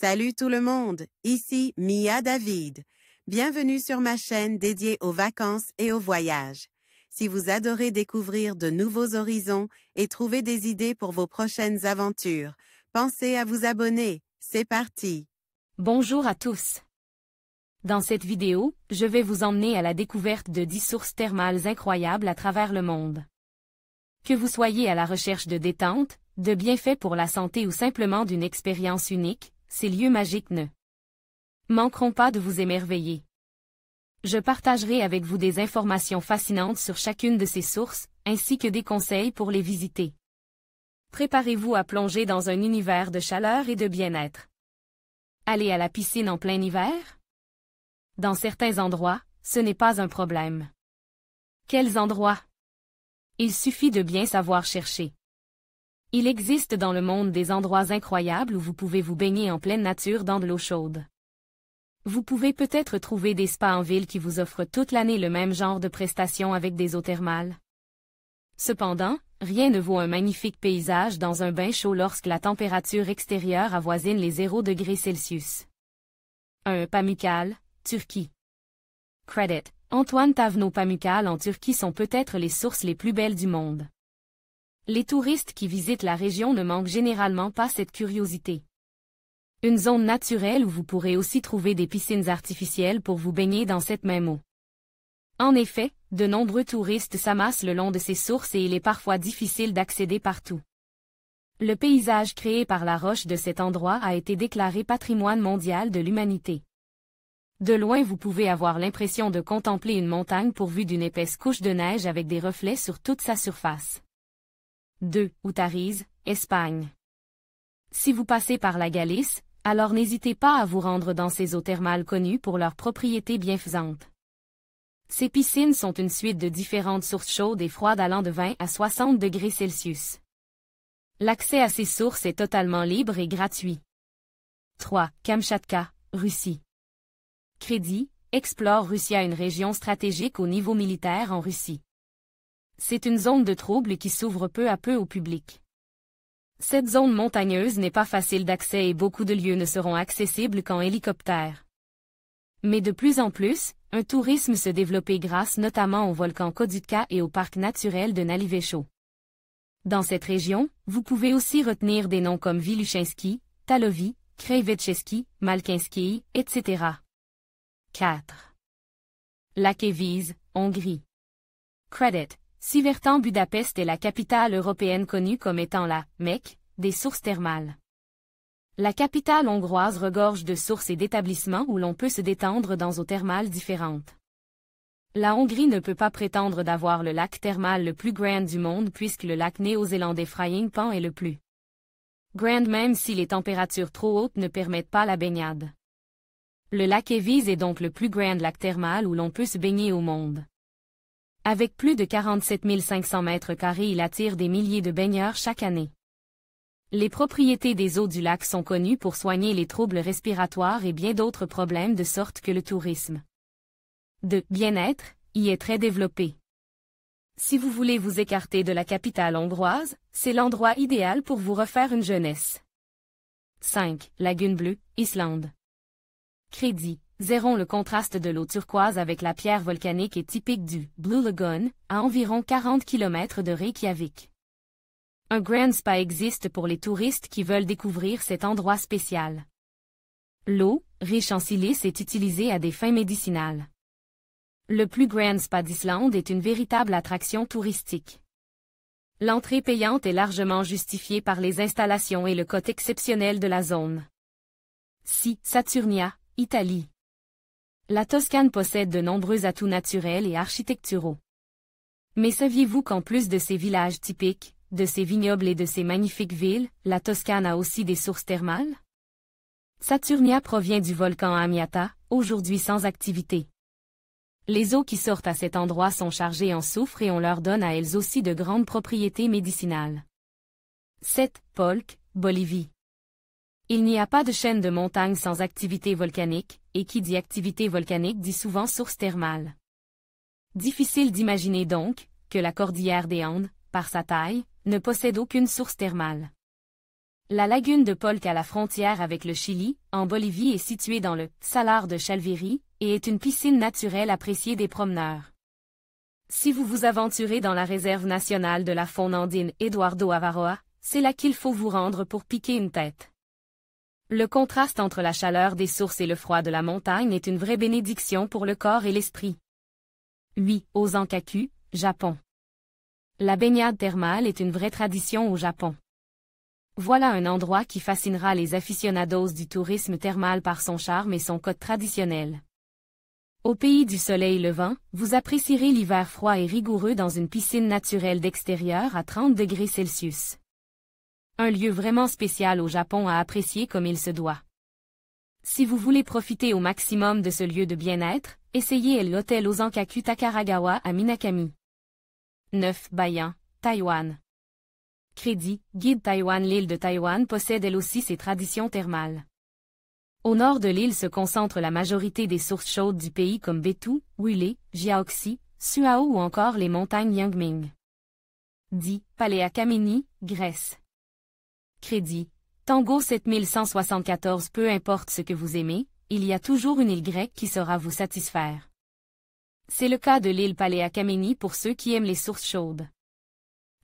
Salut tout le monde, ici Mia David. Bienvenue sur ma chaîne dédiée aux vacances et aux voyages. Si vous adorez découvrir de nouveaux horizons et trouver des idées pour vos prochaines aventures, pensez à vous abonner. C'est parti! Bonjour à tous. Dans cette vidéo, je vais vous emmener à la découverte de 10 sources thermales incroyables à travers le monde. Que vous soyez à la recherche de détente, de bienfaits pour la santé ou simplement d'une expérience unique, ces lieux magiques ne manqueront pas de vous émerveiller. Je partagerai avec vous des informations fascinantes sur chacune de ces sources, ainsi que des conseils pour les visiter. Préparez-vous à plonger dans un univers de chaleur et de bien-être. Aller à la piscine en plein hiver? Dans certains endroits, ce n'est pas un problème. Quels endroits? Il suffit de bien savoir chercher. Il existe dans le monde des endroits incroyables où vous pouvez vous baigner en pleine nature dans de l'eau chaude. Vous pouvez peut-être trouver des spas en ville qui vous offrent toute l'année le même genre de prestations avec des eaux thermales. Cependant, rien ne vaut un magnifique paysage dans un bain chaud lorsque la température extérieure avoisine les 0 degrés Celsius. 1. Pamukkale, Turquie. Credit. Antoine Taveneau. Pamukkale en Turquie sont peut-être les sources les plus belles du monde. Les touristes qui visitent la région ne manquent généralement pas cette curiosité. Une zone naturelle où vous pourrez aussi trouver des piscines artificielles pour vous baigner dans cette même eau. En effet, de nombreux touristes s'amassent le long de ces sources et il est parfois difficile d'accéder partout. Le paysage créé par la roche de cet endroit a été déclaré patrimoine mondial de l'humanité. De loin vous pouvez avoir l'impression de contempler une montagne pourvue d'une épaisse couche de neige avec des reflets sur toute sa surface. 2. Outariz, Espagne. Si vous passez par la Galice, alors n'hésitez pas à vous rendre dans ces eaux thermales connues pour leurs propriétés bienfaisantes. Ces piscines sont une suite de différentes sources chaudes et froides allant de 20 à 60 degrés Celsius. L'accès à ces sources est totalement libre et gratuit. 3. Kamchatka, Russie. Crédit, Explore Russia, une région stratégique au niveau militaire en Russie. C'est une zone de trouble qui s'ouvre peu à peu au public. Cette zone montagneuse n'est pas facile d'accès et beaucoup de lieux ne seront accessibles qu'en hélicoptère. Mais de plus en plus, un tourisme se développe grâce notamment au volcan Kodutka et au parc naturel de Nalivecho. Dans cette région, vous pouvez aussi retenir des noms comme Wiluszynski, Talovi, Krajewczycki, Malkinski, etc. 4. Lakéviz, Hongrie. Credit. Sivertan. Budapest est la capitale européenne connue comme étant la Mecque des sources thermales. La capitale hongroise regorge de sources et d'établissements où l'on peut se détendre dans eaux thermales différentes. La Hongrie ne peut pas prétendre d'avoir le lac thermal le plus grand du monde puisque le lac néo-zélandais Frying Pan est le plus grand même si les températures trop hautes ne permettent pas la baignade. Le Lakéviz est donc le plus grand lac thermal où l'on peut se baigner au monde. Avec plus de 47 500 mètres carrés, il attire des milliers de baigneurs chaque année. Les propriétés des eaux du lac sont connues pour soigner les troubles respiratoires et bien d'autres problèmes de sorte que le tourisme de bien-être y est très développé. Si vous voulez vous écarter de la capitale hongroise, c'est l'endroit idéal pour vous refaire une jeunesse. 5. Lagune Bleue, Islande. Crédit. 0. Le contraste de l'eau turquoise avec la pierre volcanique est typique du Blue Lagoon, à environ 40 km de Reykjavik. Un grand spa existe pour les touristes qui veulent découvrir cet endroit spécial. L'eau, riche en silice, est utilisée à des fins médicinales. Le plus grand spa d'Islande est une véritable attraction touristique. L'entrée payante est largement justifiée par les installations et le côté exceptionnel de la zone. 6. Saturnia, Italie. La Toscane possède de nombreux atouts naturels et architecturaux. Mais saviez-vous qu'en plus de ses villages typiques, de ses vignobles et de ses magnifiques villes, la Toscane a aussi des sources thermales? Saturnia provient du volcan Amiata, aujourd'hui sans activité. Les eaux qui sortent à cet endroit sont chargées en soufre et on leur donne à elles aussi de grandes propriétés médicinales. 7. Polk, Bolivie. Il n'y a pas de chaîne de montagnes sans activité volcanique, et qui dit activité volcanique dit souvent source thermale. Difficile d'imaginer donc, que la cordillère des Andes, par sa taille, ne possède aucune source thermale. La lagune de Polk à la frontière avec le Chili, en Bolivie est située dans le Salar de Chalviri, et est une piscine naturelle appréciée des promeneurs. Si vous vous aventurez dans la réserve nationale de la faune andine Eduardo Avaroa, c'est là qu'il faut vous rendre pour piquer une tête. Le contraste entre la chaleur des sources et le froid de la montagne est une vraie bénédiction pour le corps et l'esprit. 8. Ozankaku, Japon. La baignade thermale est une vraie tradition au Japon. Voilà un endroit qui fascinera les aficionados du tourisme thermal par son charme et son code traditionnel. Au pays du soleil levant, vous apprécierez l'hiver froid et rigoureux dans une piscine naturelle d'extérieur à 30 degrés Celsius. Un lieu vraiment spécial au Japon à apprécier comme il se doit. Si vous voulez profiter au maximum de ce lieu de bien-être, essayez l'hôtel Ozankaku Takaragawa à Minakami. 9. Baian, Taïwan. Crédit, Guide Taïwan. L'île de Taïwan possède elle aussi ses traditions thermales. Au nord de l'île se concentre la majorité des sources chaudes du pays comme Betu, Wule, Jiaoxi, Suao ou encore les montagnes Yangming. 10. Paléakameni, Grèce. Crédit, Tango 7174. Peu importe ce que vous aimez, il y a toujours une île grecque qui saura vous satisfaire. C'est le cas de l'île Paléakameni pour ceux qui aiment les sources chaudes.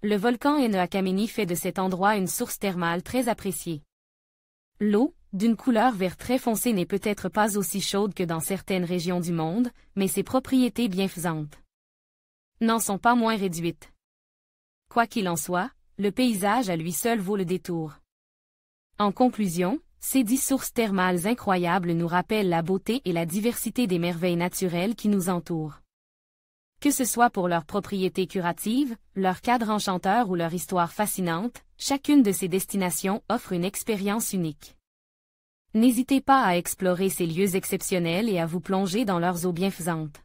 Le volcan Eneakameni fait de cet endroit une source thermale très appréciée. L'eau, d'une couleur vert très foncé, n'est peut-être pas aussi chaude que dans certaines régions du monde, mais ses propriétés bienfaisantes n'en sont pas moins réduites. Quoi qu'il en soit, le paysage à lui seul vaut le détour. En conclusion, ces 10 sources thermales incroyables nous rappellent la beauté et la diversité des merveilles naturelles qui nous entourent. Que ce soit pour leurs propriétés curatives, leur cadre enchanteur ou leur histoire fascinante, chacune de ces destinations offre une expérience unique. N'hésitez pas à explorer ces lieux exceptionnels et à vous plonger dans leurs eaux bienfaisantes.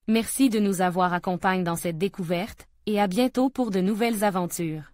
Merci de nous avoir accompagnés dans cette découverte, et à bientôt pour de nouvelles aventures.